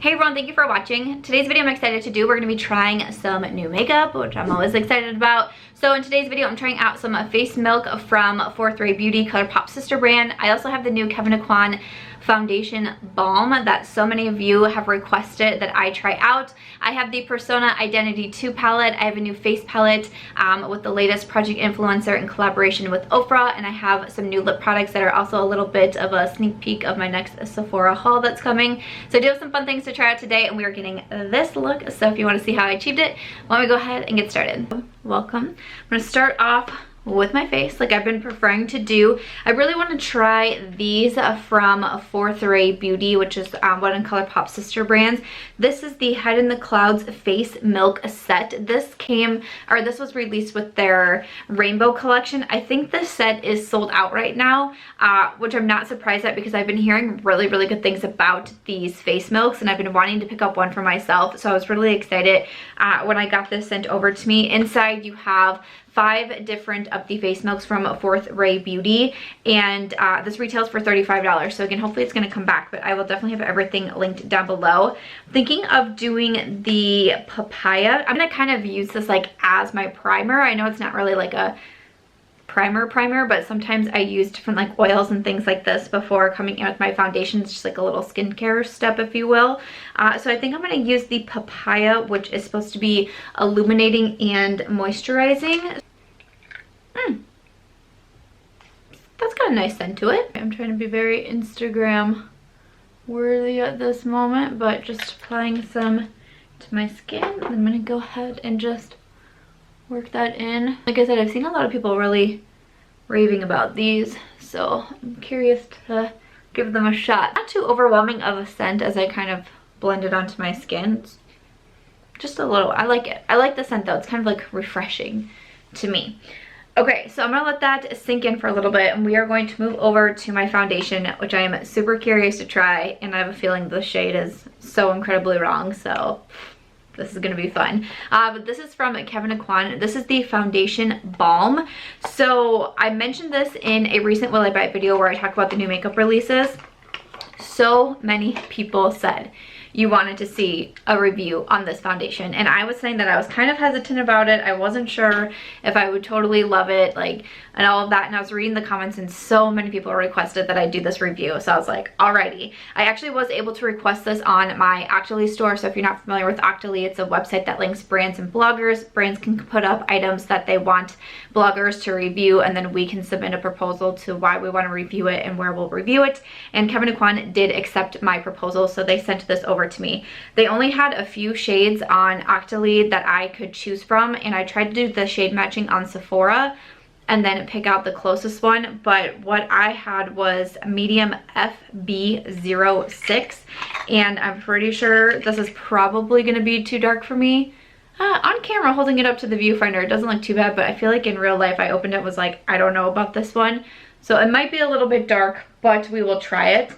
Hey everyone, thank you for watching. Today's video I'm excited to do, we're going to be trying some new makeup, which I'm always excited about. So in today's video, I'm trying out some face milk from Ray Beauty, Colourpop sister brand. I also have the new Kevyn Aucoin Foundation Balm that so many of you have requested that I try out. I have the Persona Identity 2 palette. I have a new face palette with the latest Project Influencer in collaboration with Ofra, and I have some new lip products that are also a little bit of a sneak peek of my next Sephora haul that's coming. So I do have some fun things to try out today, and we are getting this look. So if you want to see how I achieved it, why don't we go ahead and get started. Welcome. I'm going to start off with my face like I've been preferring to do. I really want to try these from Ray Beauty, which is one of Colourpop sister brands. This is the Hide in the Clouds Face Milk Set. This was released with their rainbow collection. I think this set is sold out right now, which I'm not surprised at because I've been hearing really good things about these face milks, and I've been wanting to pick up one for myself. So I was really excited when I got this sent over to me. Inside you have 5 different of the face milks from Ray Beauty, and this retails for $35. So again, hopefully it's going to come back, but I will definitely have everything linked down below. Thinking of doing the papaya. I'm going to kind of use this like as my primer. I know it's not really like a primer, but sometimes I use different like oils and things like this before coming in with my foundation. It's just like a little skincare step, if you will. So I think I'm going to use the papaya, which is supposed to be illuminating and moisturizing. That's got a nice scent to it. I'm trying to be very Instagram worthy at this moment, but just applying some to my skin. I'm going to go ahead and just work that in. Like I said, I've seen a lot of people really raving about these, so I'm curious to give them a shot. Not too overwhelming of a scent as I kind of blend it onto my skin. It's just a little, I like it. I like the scent though. It's kind of like refreshing to me. Okay, so I'm gonna let that sink in for a little bit, and we are going to move over to my foundation, which I am super curious to try, and I have a feeling the shade is so incredibly wrong, so this is gonna be fun. But this is from Kevyn Aucoin. This is the Foundation Balm. So I mentioned this in a recent Will I Buy It video where I talk about the new makeup releases. So many people said you wanted to see a review on this foundation, and I was saying that I was kind of hesitant about it. I wasn't sure if I would totally love it, like, and all of that, and I was reading the comments and so many people requested that I do this review, so I was like, alrighty. I actually was able to request this on my Octoly store, so if you're not familiar with Octoly, it's a website that links brands and bloggers. Brands can put up items that they want bloggers to review, and then we can submit a proposal to why we want to review it and where we'll review it, and Kevyn Aucoin did accept my proposal, so they sent this over to me. They only had a few shades on Octoly that I could choose from, and I tried to do the shade matching on Sephora and then pick out the closest one, but what I had was medium FB06, and I'm pretty sure this is probably going to be too dark for me. On camera, holding it up to the viewfinder, it doesn't look too bad, but I feel like in real life I opened it, was like, I don't know about this one. So it might be a little bit dark, but we will try it.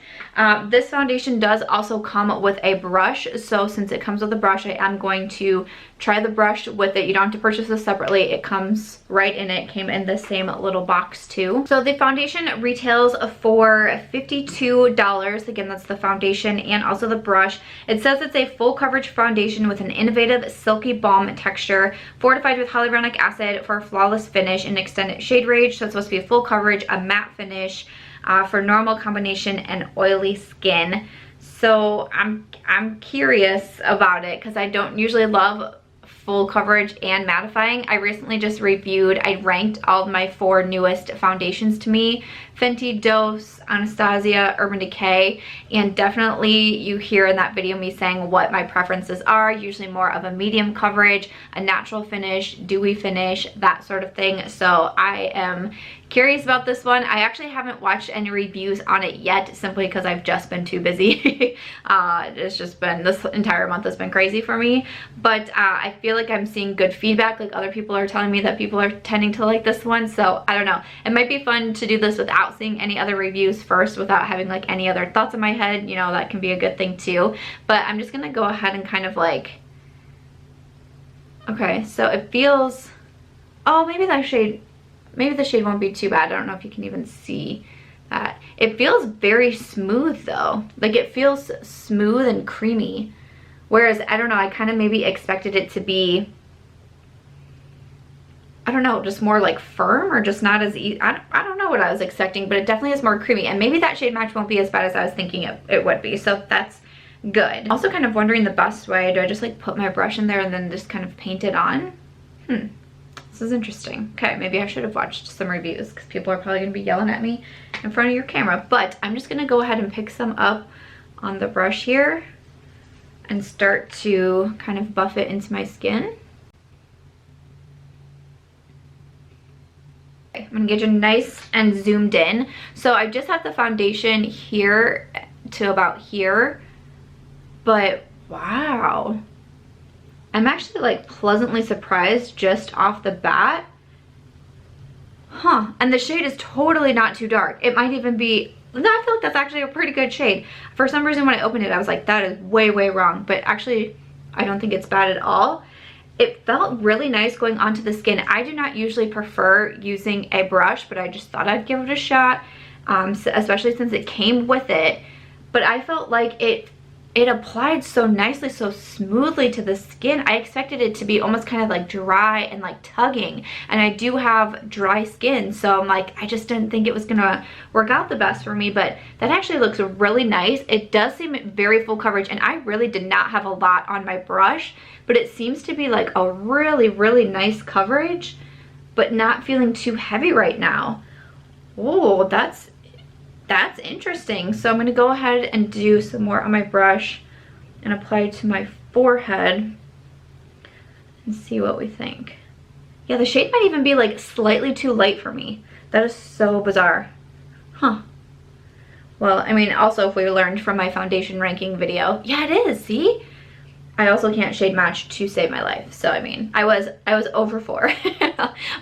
This foundation does also come with a brush, so since it comes with a brush, I am going to try the brush with it. You don't have to purchase this separately. It comes right in it. Came in the same little box too. So the foundation retails for $52. Again, that's the foundation and also the brush. It says it's a full coverage foundation with an innovative silky balm texture, fortified with hyaluronic acid for a flawless finish and extended shade range. So it's supposed to be a full coverage, a matte finish, for normal combination and oily skin. So I'm curious about it because I don't usually love full coverage and mattifying. I recently just I ranked all of my 4 newest foundations to me: Fenty, Dose, Anastasia, Urban Decay, and definitely you hear in that video me saying what my preferences are, usually more of a medium coverage, a natural finish, dewy finish, that sort of thing. So I am curious about this one. I actually haven't watched any reviews on it yet, simply because I've just been too busy. It's just been, this entire month has been crazy for me, but I feel like I'm seeing good feedback. Like, other people are telling me that people are tending to like this one, so I don't know. It might be fun to do this without seeing any other reviews first, without having like any other thoughts in my head. You know, that can be a good thing too. But I'm just gonna go ahead and kind of like, okay, so it feels, oh, maybe the shade won't be too bad. I don't know if you can even see that. It feels very smooth though. Like it feels smooth and creamy. Whereas, I don't know, I kind of maybe expected it to be, I don't know, just more like firm or just not as easy. I don't know what I was expecting, but it definitely is more creamy. And maybe that shade match won't be as bad as I was thinking it would be. So that's good. Also kind of wondering the best way. Do I just like put my brush in there and then just kind of paint it on? This is interesting. Okay, maybe I should have watched some reviews because people are probably going to be yelling at me in front of your camera. But I'm just going to go ahead and pick some up on the brush here and start to kind of buff it into my skin. I'm gonna get you nice and zoomed in. So I just have the foundation here to about here, but wow. I'm actually like pleasantly surprised just off the bat. And the shade is totally not too dark. It might even be, no, I feel like that's actually a pretty good shade. For some reason when I opened it, I was like, that is way, way wrong. But actually, I don't think it's bad at all. It felt really nice going onto the skin. I do not usually prefer using a brush, but I just thought I'd give it a shot, especially since it came with it. But I felt like it applied so nicely, so smoothly to the skin. I expected it to be almost kind of like dry and like tugging. And I do have dry skin, so I'm like, I just didn't think it was gonna work out the best for me, but that actually looks really nice. It does seem very full coverage, and I really did not have a lot on my brush, but it seems to be like a really, really nice coverage, but not feeling too heavy right now. Oh, that's interesting. So I'm going to go ahead and do some more on my brush and apply it to my forehead and see what we think. Yeah, the shade might even be like slightly too light for me. That is so bizarre. Well, I mean, also if we learned from my foundation ranking video, yeah, it is, see? I also can't shade match to save my life. So I mean, I was over 4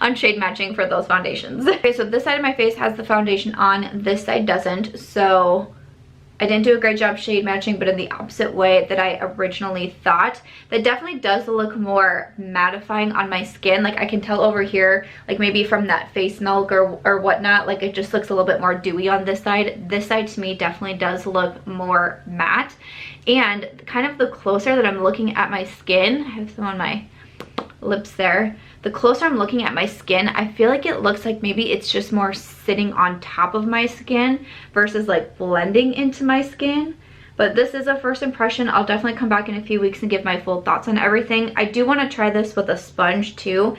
on shade matching for those foundations. Okay, so this side of my face has the foundation on, this side doesn't. So I didn't do a great job shade matching, but in the opposite way that I originally thought. That definitely does look more mattifying on my skin. Like I can tell over here, like maybe from that face milk or whatnot, like it just looks a little bit more dewy on this side. This side to me definitely does look more matte. And kind of the closer that I'm looking at my skin, I have some on my lips there. The closer I'm looking at my skin, I feel like it looks like maybe it's just more sitting on top of my skin versus like blending into my skin. But this is a first impression. I'll definitely come back in a few weeks and give my full thoughts on everything. I do want to try this with a sponge too,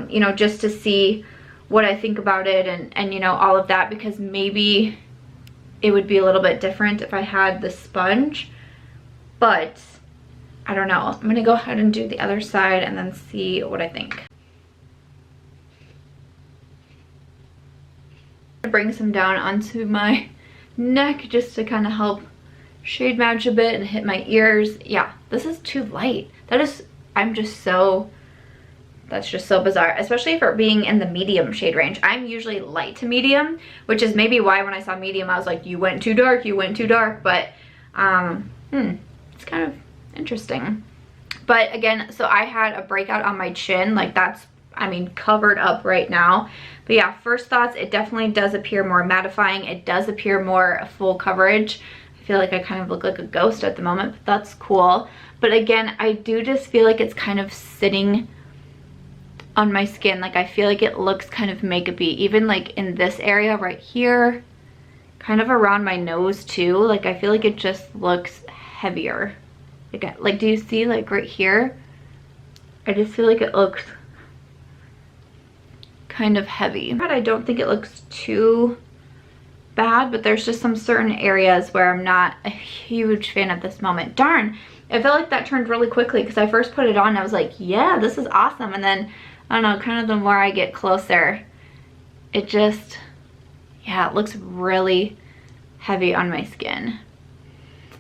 you know, just to see what I think about it and you know, all of that, because maybe it would be a little bit different if I had the sponge. But I don't know. I'm going to go ahead and do the other side and then see what I think. Bring some down onto my neck just to kind of help shade match a bit and hit my ears. Yeah, this is too light. That's just so bizarre, especially for being in the medium shade range. I'm usually light to medium, which is maybe why when I saw medium, I was like, you went too dark, but it's kind of interesting. But again, so I had a breakout on my chin, like that's, I mean, covered up right now. But yeah, first thoughts, it definitely does appear more mattifying. It does appear more full coverage. I feel like I kind of look like a ghost at the moment, but that's cool. But again, I do just feel like it's kind of sitting on my skin. Like I feel like it looks kind of makeup-y, even like in this area right here, kind of around my nose too. Like I feel like it just looks heavier. Like do you see like right here? I just feel like it looks kind of heavy. But I don't think it looks too bad, but there's just some certain areas where I'm not a huge fan at this moment. Darn, I felt like that turned really quickly because I first put it on and I was like, yeah, this is awesome. And then, I don't know, kind of the more I get closer, it just, yeah, it looks really heavy on my skin.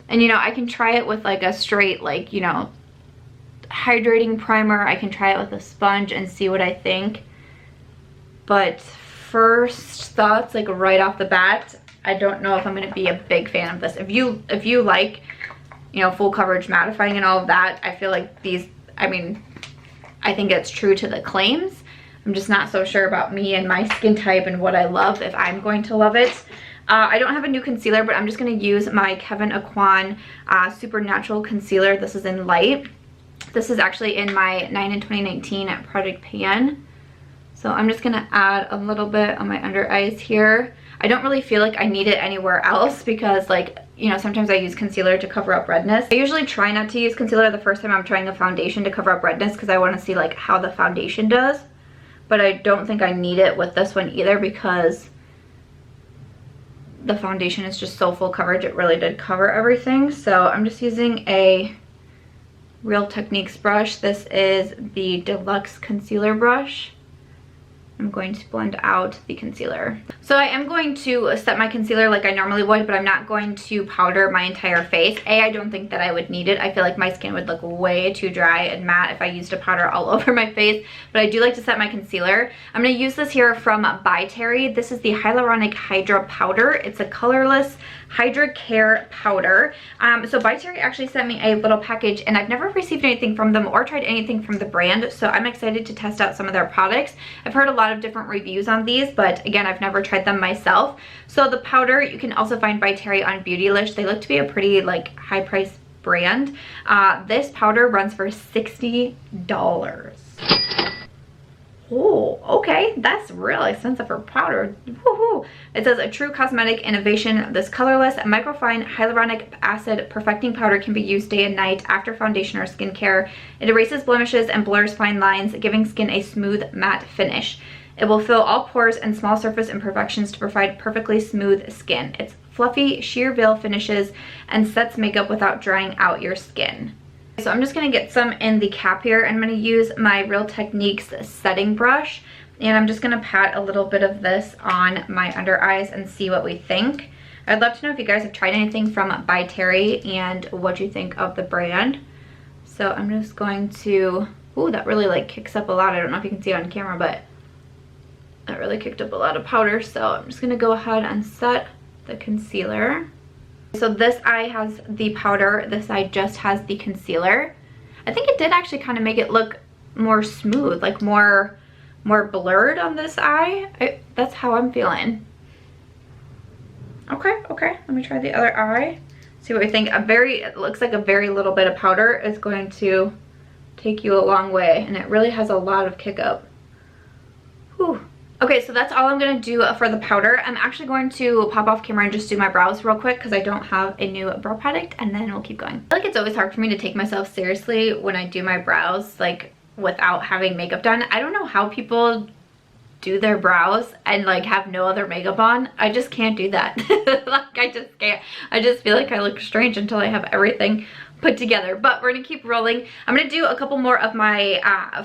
And you know, I can try it with like a straight, like, you know, hydrating primer. I can try it with a sponge and see what I think. But first thoughts, like right off the bat, I don't know if I'm going to be a big fan of this. If you like, you know, full coverage mattifying and all of that, I feel like these, I mean, I think it's true to the claims. I'm just not so sure about me and my skin type and what I love, if I'm going to love it. I don't have a new concealer, but I'm just going to use my Kevyn Aucoin Supernatural Concealer. This is in light. This is actually in my 9 in 2019 Project Pan. So I'm just going to add a little bit on my under eyes here. I don't really feel like I need it anywhere else because, like, you know, sometimes I use concealer to cover up redness. I usually try not to use concealer the first time I'm trying a foundation to cover up redness because I want to see like how the foundation does. But I don't think I need it with this one either because the foundation is just so full coverage. It really did cover everything. So I'm just using a Real Techniques brush. This is the Deluxe Concealer brush. I'm going to blend out the concealer. So I am going to set my concealer like I normally would, but I'm not going to powder my entire face. I don't think that I would need it. I feel like my skin would look way too dry and matte if I used a powder all over my face, but I do like to set my concealer. I'm going to use this here from ByTerry. This is the Hyaluronic Hydra powder. It's a colorless Hydra Care powder. So ByTerry actually sent me a little package, and I've never received anything from them or tried anything from the brand, so I'm excited to test out some of their products. I've heard a lot of different reviews on these, but again, I've never tried them myself. So the powder, you can also find ByTerry on Beautylish. They look to be a pretty like high price brand. This powder runs for $60. Oh, okay, that's real expensive for powder. Woohoo! It says a true cosmetic innovation. This colorless microfine hyaluronic acid perfecting powder can be used day and night after foundation or skincare. It erases blemishes and blurs fine lines, giving skin a smooth matte finish. It will fill all pores and small surface imperfections to provide perfectly smooth skin. It's fluffy, sheer veil finishes and sets makeup without drying out your skin. So I'm just going to get some in the cap here. I'm going to use my Real Techniques setting brush, and I'm just going to pat a little bit of this on my under eyes and see what we think. I'd love to know if you guys have tried anything from ByTerry and what you think of the brand. So I'm just going to, ooh, that really like kicks up a lot. I don't know if you can see it on camera, but that really kicked up a lot of powder. So I'm just going to go ahead and set the concealer. So this eye has the powder, this eye just has the concealer. I think it did actually kind of make it look more smooth, like more blurred on this eye. That's how I'm feeling. Okay, let me try the other eye. See what we think. It looks like a very little bit of powder is going to take you a long way, and it really has a lot of kick up. Whew. Okay, so that's all I'm going to do for the powder. I'm actually going to pop off camera and just do my brows real quick because I don't have a new brow product, and then we'll keep going. I feel like it's always hard for me to take myself seriously when I do my brows, like without having makeup done. I don't know how people do their brows and like have no other makeup on. I just can't do that. Like I just can't. I just feel like I look strange until I have everything put together, but we're gonna keep rolling. I'm gonna do a couple more of my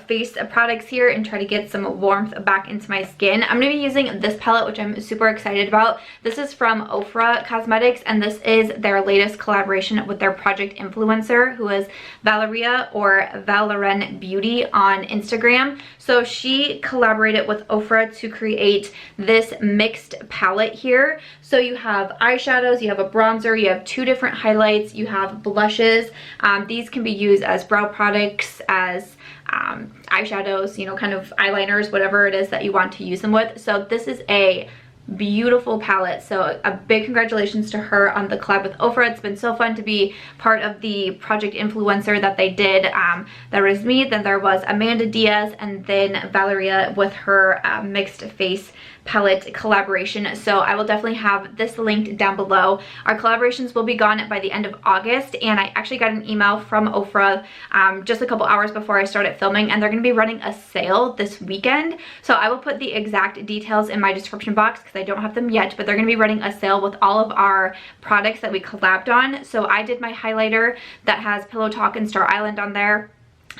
face products here and try to get some warmth back into my skin. I'm gonna be using this palette, which I'm super excited about. This is from Ofra Cosmetics, and this is their latest collaboration with their project influencer, who is Valeria or Valelorenbeauty on Instagram. So she collaborated with Ofra to create this mixed palette here. So you have eyeshadows, you have a bronzer, you have two different highlights, you have blushes. These can be used as brow products, as eyeshadows, you know, kind of eyeliners, whatever it is that you want to use them with. So this is a beautiful palette. So a big congratulations to her on the collab with Ofra. It's been so fun to be part of the project influencer that they did. There was me, then there was Amanda Diaz, and then Valeria with her mixed face palette collaboration. So I will definitely have this linked down below. Our collaborations will be gone by the end of August, and I actually got an email from Ofra just a couple hours before I started filming, and they're going to be running a sale this weekend. So I will put the exact details in my description box because I don't have them yet, but they're going to be running a sale with all of our products that we collabed on. So I did my highlighter that has Pillowtalk and Star Island on there.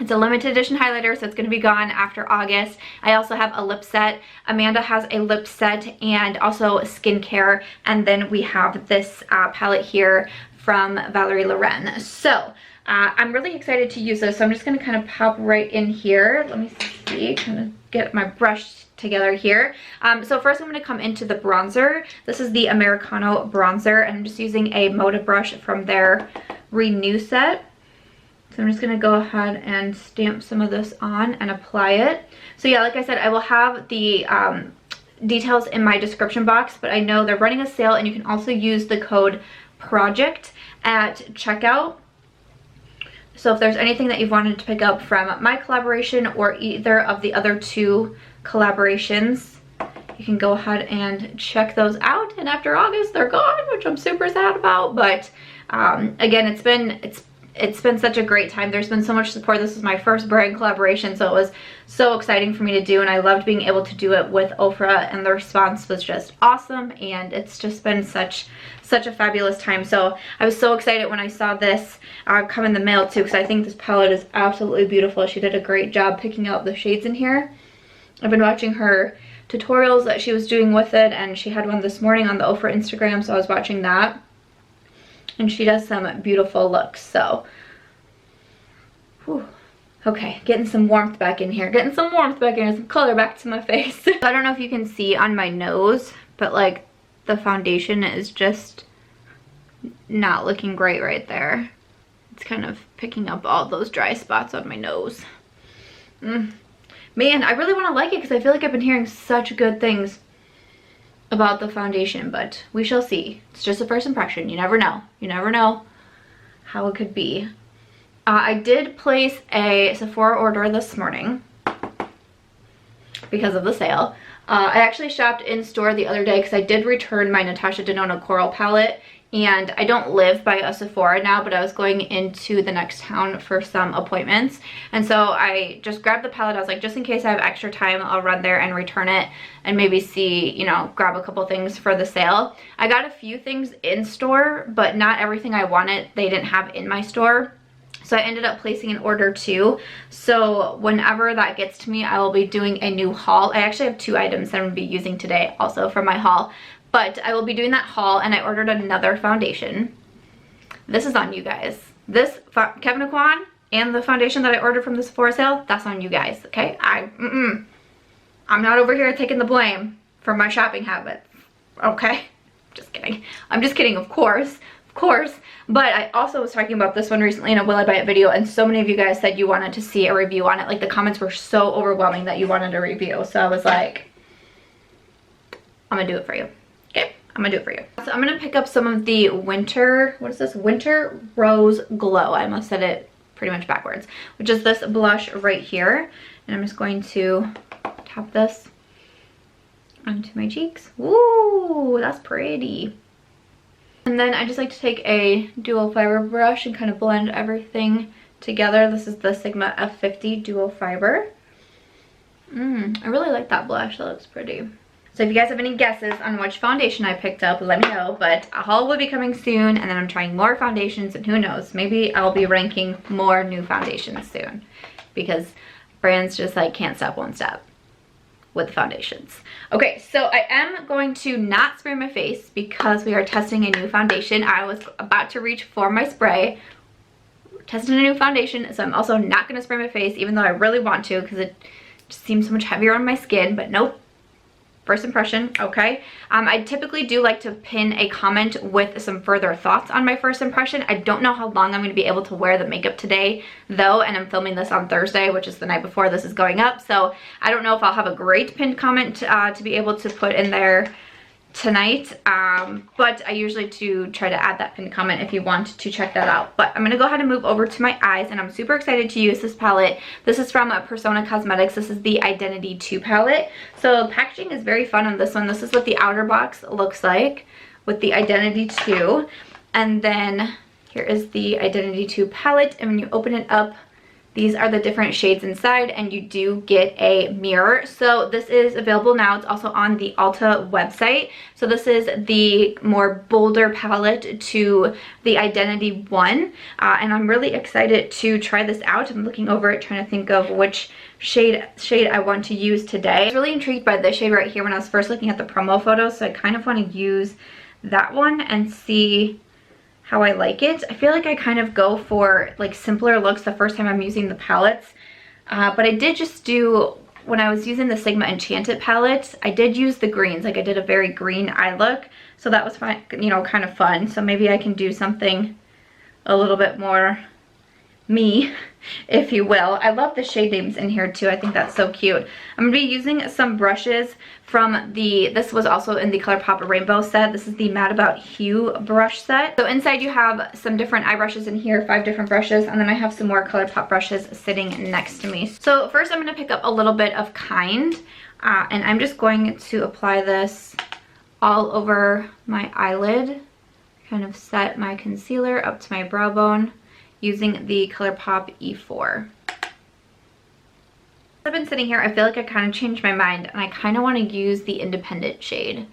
It's a limited edition highlighter, so it's going to be gone after August. I also have a lip set. Amanda has a lip set and also skincare. And then we have this palette here from Valerie Loren. So I'm really excited to use this. So I'm just going to kind of pop right in here. Let me see, kind of get my brush together here. So first I'm going to come into the bronzer. This is the Americano bronzer, and I'm just using a Moda brush from their Renew Set. So I'm just going to go ahead and stamp some of this on and apply it. So yeah, like I said, I will have the details in my description box, but I know they're running a sale and you can also use the code PROJECT at checkout. So if there's anything that you've wanted to pick up from my collaboration or either of the other 2 collaborations, you can go ahead and check those out. And after August, they're gone, which I'm super sad about. But again, it's been such a great time. There's been so much support. This is my first brand collaboration, so it was so exciting for me to do, and I loved being able to do it with Ofra, and the response was just awesome, and it's just been such a fabulous time. So I was so excited when I saw this come in the mail too, because I think this palette is absolutely beautiful. She did a great job picking out the shades in here. I've been watching her tutorials that she was doing with it, and she had one this morning on the Ofra Instagram, so I was watching that. And she does some beautiful looks, so. Whew. Okay, getting some warmth back in here. Getting some warmth back in here, some color back to my face. I don't know if you can see on my nose, but like the foundation is just not looking great right there. It's kind of picking up all those dry spots on my nose. Man, I really want to like it because I feel like I've been hearing such good things about the foundation, but we shall see. It's just a first impression. You never know. You never know how it could be. I did place a Sephora order this morning because of the sale. I actually shopped in store the other day because I did return my Natasha Denona Coral palette, and I don't live by a Sephora now, but I was going into the next town for some appointments, and so I just grabbed the palette. I was like, just in case I have extra time, I'll run there and return it and maybe see, you know, grab a couple things for the sale. I got a few things in store, but not everything I wanted they didn't have in my store. So I ended up placing an order too. So whenever that gets to me, I will be doing a new haul. I actually have 2 items that I'm going to be using today also from my haul. But I will be doing that haul, and I ordered another foundation. This is on you guys. This Kevyn Aucoin and the foundation that I ordered from the Sephora sale, that's on you guys, okay? I'm not over here taking the blame for my shopping habits, okay? Just kidding. I'm just kidding, of course. But I also was talking about this one recently in a Will I Buy It video, and so many of you guys said you wanted to see a review on it. Like, the comments were so overwhelming that you wanted a review. So I was like, I'm gonna do it for you. Okay, I'm gonna do it for you. So I'm gonna pick up some of the winter, what is this? Winter Rose Glow. I almost said it pretty much backwards, which is this blush right here. And I'm just going to tap this onto my cheeks. Ooh, that's pretty. And then I just like to take a dual fiber brush and kind of blend everything together. This is the Sigma F50 dual fiber. I really like that blush. That looks pretty. So if you guys have any guesses on which foundation I picked up, let me know. But a haul will be coming soon, and then I'm trying more foundations, and who knows, maybe I'll be ranking more new foundations soon, because brands just like can't stop, won't stop with foundations. Okay, so I am going to not spray my face because we are testing a new foundation. I was about to reach for my spray, testing a new foundation, so I'm also not going to spray my face, even though I really want to because it just seems so much heavier on my skin. But nope. First impression, okay. I typically do like to pin a comment with some further thoughts on my first impression. I don't know how long I'm going to be able to wear the makeup today though, and I'm filming this on Thursday, which is the night before this is going up, so I don't know if I'll have a great pinned comment to be able to put in there tonight, but I usually do try to add that pinned comment if you want to check that out. But I'm going to go ahead and move over to my eyes, and I'm super excited to use this palette. This is from Persona Cosmetics. This is the Identity 2 palette. So the packaging is very fun on this one. This is what the outer box looks like with the Identity 2, and then here is the Identity 2 palette, and when you open it up, these are the different shades inside, and you do get a mirror. So this is available now. It's also on the Ulta website. So this is the more bolder palette to the Identity 1. And I'm really excited to try this out. I'm looking over it, trying to think of which shade I want to use today. I was really intrigued by this shade right here when I was first looking at the promo photos. So I kind of want to use that one and see how I like it. I feel like I kind of go for like simpler looks the first time I'm using the palettes, but I did just do, when I was using the Sigma Enchanted palette, I did use the greens. Like I did a very green eye look, so that was fun, you know, kind of fun. So maybe I can do something a little bit more me, if you will. I love the shade names in here too. I think that's so cute. I'm gonna be using some brushes from this was also in the Colourpop Rainbow set. This is the Mad About Hue brush set. So inside you have some different eye brushes in here, 5 different brushes, and then I have some more Colourpop brushes sitting next to me. So first I'm gonna pick up a little bit of Kind, and I'm just going to apply this all over my eyelid, kind of set my concealer up to my brow bone using the Colourpop E4. I've been sitting here, I feel like I kind of changed my mind and I kind of want to use the Independent shade.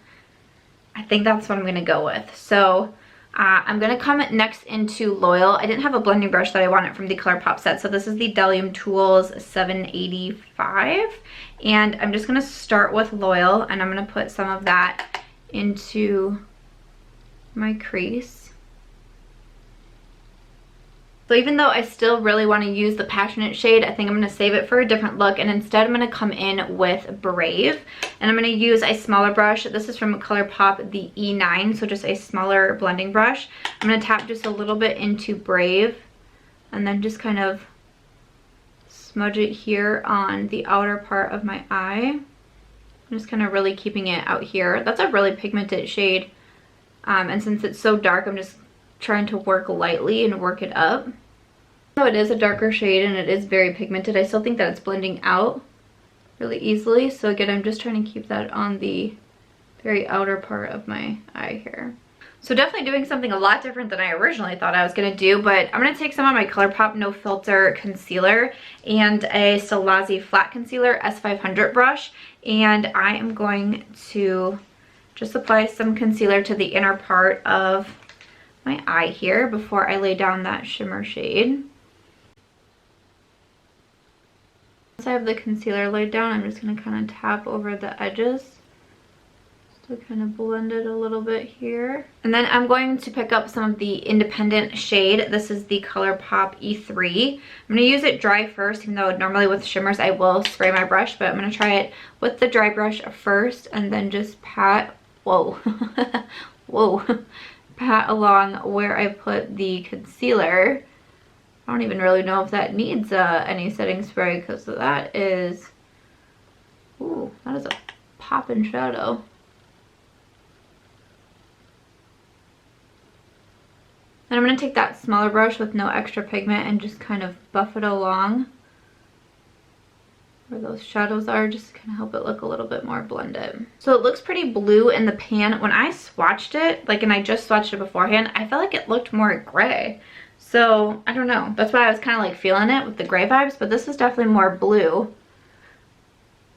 I think that's what I'm going to go with. So I'm going to come next into Loyal. I didn't have a blending brush that I wanted from the Colourpop set, so this is the Bdellium Tools 785. And I'm just going to start with Loyal, and I'm going to put some of that into my crease. So even though I still really want to use the Passionate shade, I think I'm going to save it for a different look, and instead I'm going to come in with Brave, and I'm going to use a smaller brush. This is from Colourpop, the E9, so just a smaller blending brush. I'm going to tap just a little bit into Brave and then just kind of smudge it here on the outer part of my eye. I'm just kind of really keeping it out here. That's a really pigmented shade, and since it's so dark, I'm just trying to work lightly and work it up. So it is a darker shade and it is very pigmented. I still think that it's blending out really easily. So again, I'm just trying to keep that on the very outer part of my eye here. So definitely doing something a lot different than I originally thought I was going to do, but I'm going to take some of my Colourpop No Filter concealer and a Stilazzi flat concealer S500 brush, and I am going to just apply some concealer to the inner part of my eye here before I lay down that shimmer shade. Once I have the concealer laid down, I'm just going to kind of tap over the edges to kind of blend it a little bit here. And then I'm going to pick up some of the Independent shade. This is the Colourpop E3. I'm going to use it dry first, even though normally with shimmers I will spray my brush, but I'm going to try it with the dry brush first and then just pat, whoa, whoa. Pat along where I put the concealer. I don't even really know if that needs any setting spray, because that is, ooh, that is a poppin' shadow. Then I'm going to take that smaller brush with no extra pigment and just kind of buff it along where those shadows are, just to kind of help it look a little bit more blended. So it looks pretty blue in the pan. When I swatched it, and I just swatched it beforehand, I felt like it looked more gray. So I don't know. That's why I was kind of feeling it with the gray vibes, but this is definitely more blue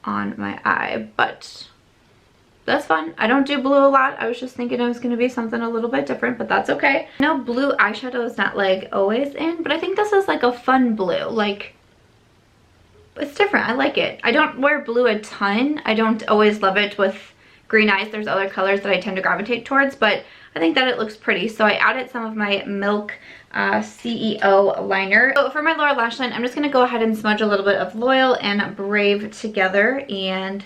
on my eye, but that's fun. I don't do blue a lot. I was just thinking it was going to be something a little bit different, but that's okay. I know blue eyeshadow is not always in, but I think this is a fun blue. It's different. I like it. I don't wear blue a ton. I don't always love it with green eyes. There's other colors that I tend to gravitate towards, but I think that it looks pretty. So I added some of my Milk CEO liner. So for my lower lash line, I'm just going to go ahead and smudge a little bit of Loyal and Brave together and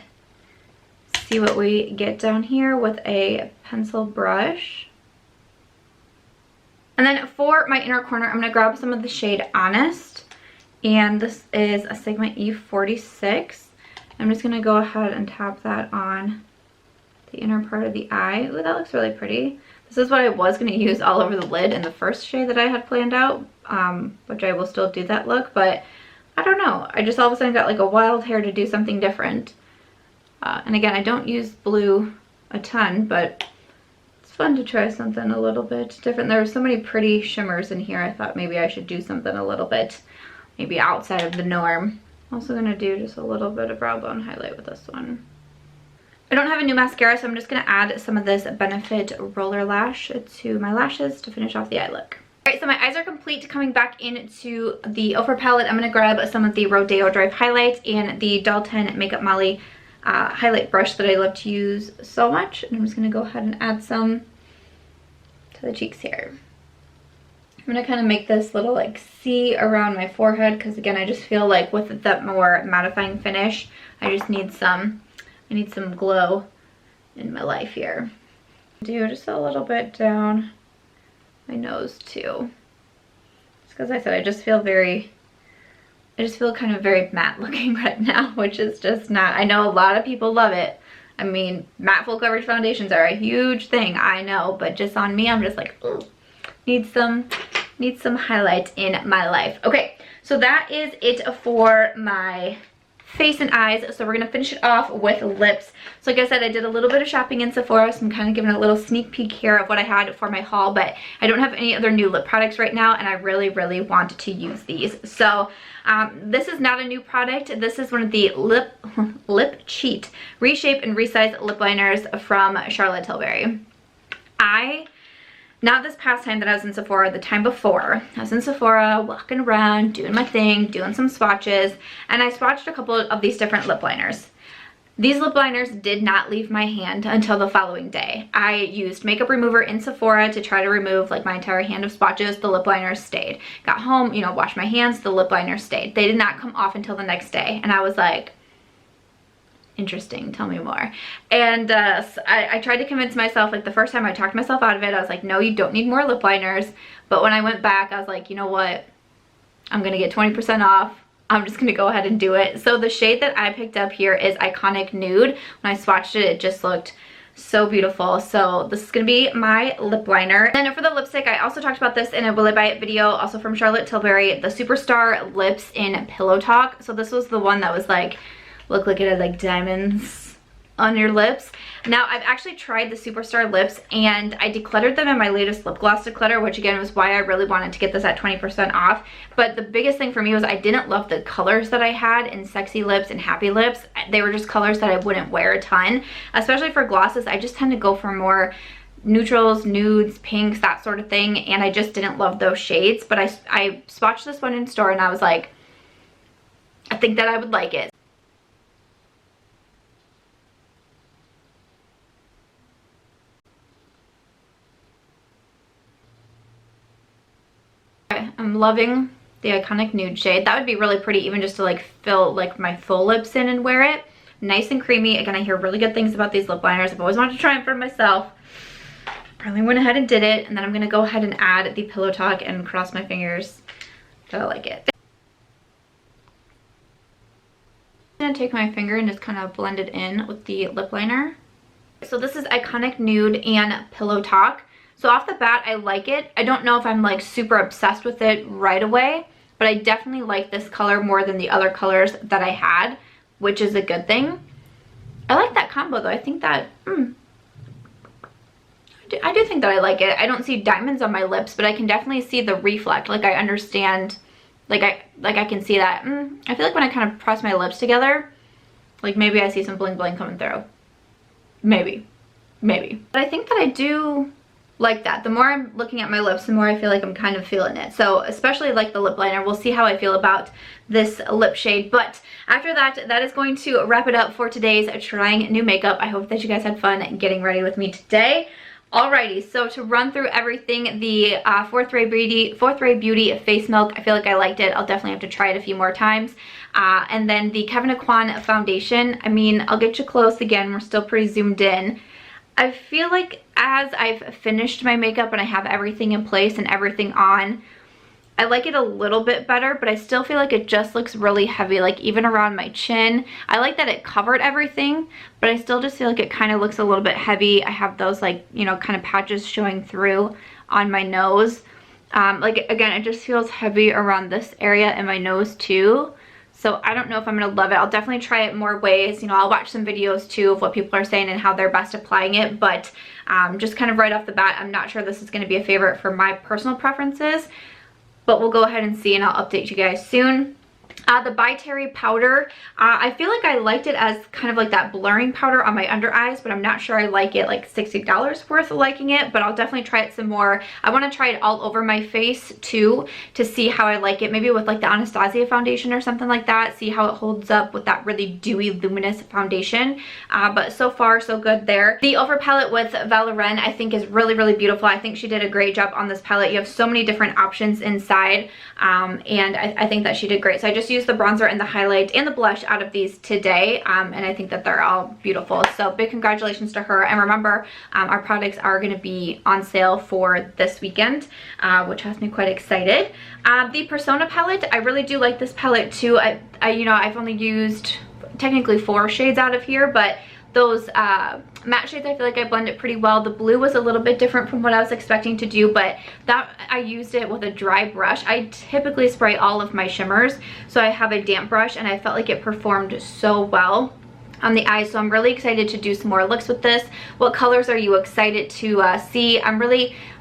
see what we get down here with a pencil brush. And then for my inner corner, I'm going to grab some of the shade Honest. And this is a Sigma E46. I'm just going to go ahead and tap that on the inner part of the eye. Ooh, that looks really pretty. This is what I was going to use all over the lid in the first shade that I had planned out, which I will still do that look, but I don't know. I just all of a sudden got a wild hair to do something different. And again, I don't use blue a ton, but it's fun to try something a little bit different. There were so many pretty shimmers in here. I thought maybe I should do something a little bit maybe outside of the norm. I'm also going to do just a little bit of brow bone highlight with this one. I don't have a new mascara, so I'm just going to add some of this Benefit Roller Lash to my lashes to finish off the eye look. Alright, so my eyes are complete. Coming back into the Ofra palette, I'm going to grab some of the Rodeo Drive highlights and the Dalton Makeup Molly highlight brush that I love to use so much. And I'm just going to go ahead and add some to the cheeks here. I'm going to kind of make this little C around my forehead, because again, I just feel with that more mattifying finish, I need some glow in my life here. Do just a little bit down my nose too. because I said I just feel kind of very matte looking right now, which is just not, I know a lot of people love it. I mean, matte full coverage foundations are a huge thing, I know, but just on me, I'm just like, ooh, need some highlights in my life. Okay, so that is it for my face and eyes. So we're gonna finish it off with lips. So like I said, I did a little bit of shopping in Sephora, so I'm kind of giving a little sneak peek here of what I had for my haul, but I don't have any other new lip products right now, and I really want to use these. So this is not a new product. This is one of the Lip Cheat Reshape and Resize lip liners from Charlotte Tilbury. Not this past time that I was in Sephora, the time before, I was in Sephora walking around, doing my thing, doing some swatches, and I swatched a couple of these different lip liners. These lip liners did not leave my hand until the following day. I used makeup remover in Sephora to try to remove like my entire hand of swatches. The lip liners stayed. Got home, you know, washed my hands, the lip liners stayed. They did not come off until the next day, and I was like, interesting, tell me more. And I tried to convince myself, like the first time I talked myself out of it, I was like, no, you don't need more lip liners. But when I went back, I was like, you know what, I'm gonna get 20% off. I'm just gonna go ahead and do it. So the shade that I picked up here is Iconic Nude. When I swatched it, it just looked so beautiful. So this is gonna be my lip liner. And then for the lipstick, I also talked about this in a Will I Buy It video, also from Charlotte Tilbury, the Superstar Lips in Pillow Talk. So this was the one that was like, look like it had like diamonds on your lips. Now I've actually tried the Superstar lips, and I decluttered them in my latest lip gloss declutter, which again was why I really wanted to get this at 20% off. But the biggest thing for me was I didn't love the colors that I had in Sexy Lips and Happy Lips. They were just colors that I wouldn't wear a ton, especially for glosses. I just tend to go for more neutrals, nudes, pinks, that sort of thing, and I just didn't love those shades. But I swatched this one in store, and I was like, I think that I would like it. I'm loving the Iconic Nude shade. That would be really pretty even just to like fill like my full lips in and wear it. Nice and creamy. Again, I hear really good things about these lip liners. I've always wanted to try them for myself. Probably went ahead and did it. And then I'm going to go ahead and add the Pillow Talk and cross my fingers that I like it. I'm going to take my finger and just kind of blend it in with the lip liner. So this is Iconic Nude and Pillow Talk. So off the bat, I like it. I don't know if I'm like super obsessed with it right away, but I definitely like this color more than the other colors that I had, which is a good thing. I like that combo though. I think that, I do think that I like it. I don't see diamonds on my lips, but I can definitely see the reflect. Like I understand, like I can see that. I feel like when I kind of press my lips together, like maybe I see some bling bling coming through. Maybe. But I think that I do like that. The more I'm looking at my lips, the more I feel like I'm kind of feeling it. So especially like the lip liner, we'll see how I feel about this lip shade. But after that, that is going to wrap it up for today's trying new makeup. I hope that you guys had fun getting ready with me today. Alrighty, so to run through everything, the Fourth Ray Beauty Face Milk, I feel like I liked it. I'll definitely have to try it a few more times. And then the Kevyn Aucoin Foundation, I mean, I'll get you close again. We're still pretty zoomed in. I feel like as I've finished my makeup and I have everything in place and everything on, I like it a little bit better, but I still feel like it just looks really heavy, like even around my chin. I like that it covered everything, but I still just feel like it kind of looks a little bit heavy. I have those like, you know, kind of patches showing through on my nose. Like again, it just feels heavy around this area in my nose too. So I don't know if I'm going to love it. I'll definitely try it more ways. You know, I'll watch some videos too of what people are saying and how they're best applying it. But just kind of right off the bat, I'm not sure this is going to be a favorite for my personal preferences. But we'll go ahead and see, and I'll update you guys soon. The ByTerry powder, I feel like I liked it as kind of like that blurring powder on my under eyes, but I'm not sure I like it like $60 worth of liking it, but I'll definitely try it some more. I want to try it all over my face too to see how I like it, maybe with like the Anastasia foundation or something like that, see how it holds up with that really dewy luminous foundation. But so far so good there. The Ofra palette with Valelorenbeauty I think is really beautiful. I think she did a great job on this palette. You have so many different options inside, and I think that she did great. So I just just used the bronzer and the highlight and the blush out of these today, and I think that they're all beautiful. So big congratulations to her. And remember, our products are going to be on sale for this weekend, which has me quite excited. The Persona palette, I really do like this palette too. You know, I've only used technically 4 shades out of here, but those matte shades, I feel like I blend it pretty well. The blue was a little bit different from what I was expecting to do, but that I used it with a dry brush. I typically spray all of my shimmers, so I have a damp brush, and I felt like it performed so well on the eyes. So I'm really excited to do some more looks with this. What colors are you excited to see? I'm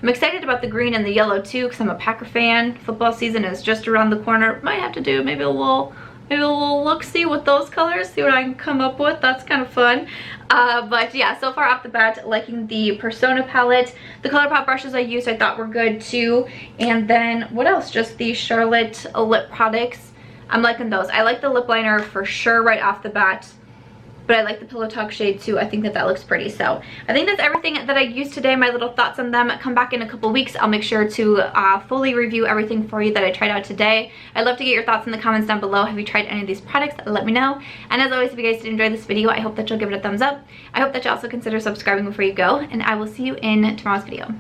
excited about the green and the yellow too, because I'm a Packer fan. Football season is just around the corner. Might have to do maybe a little look-see with those colors, see what I can come up with. That's kind of fun. But yeah, so far off the bat, liking the Persona palette. The Colourpop brushes I used I thought were good too. And then what else? Just the Charlotte lip products. I'm liking those. I like the lip liner for sure right off the bat, but I like the Pillow Talk shade too. I think that looks pretty. So I think that's everything that I used today. My little thoughts on them. Come back in a couple weeks. I'll make sure to fully review everything for you that I tried out today. I'd love to get your thoughts in the comments down below. Have you tried any of these products? Let me know. And as always, if you guys did enjoy this video, I hope that you'll give it a thumbs up. I hope that you also consider subscribing before you go, and I will see you in tomorrow's video.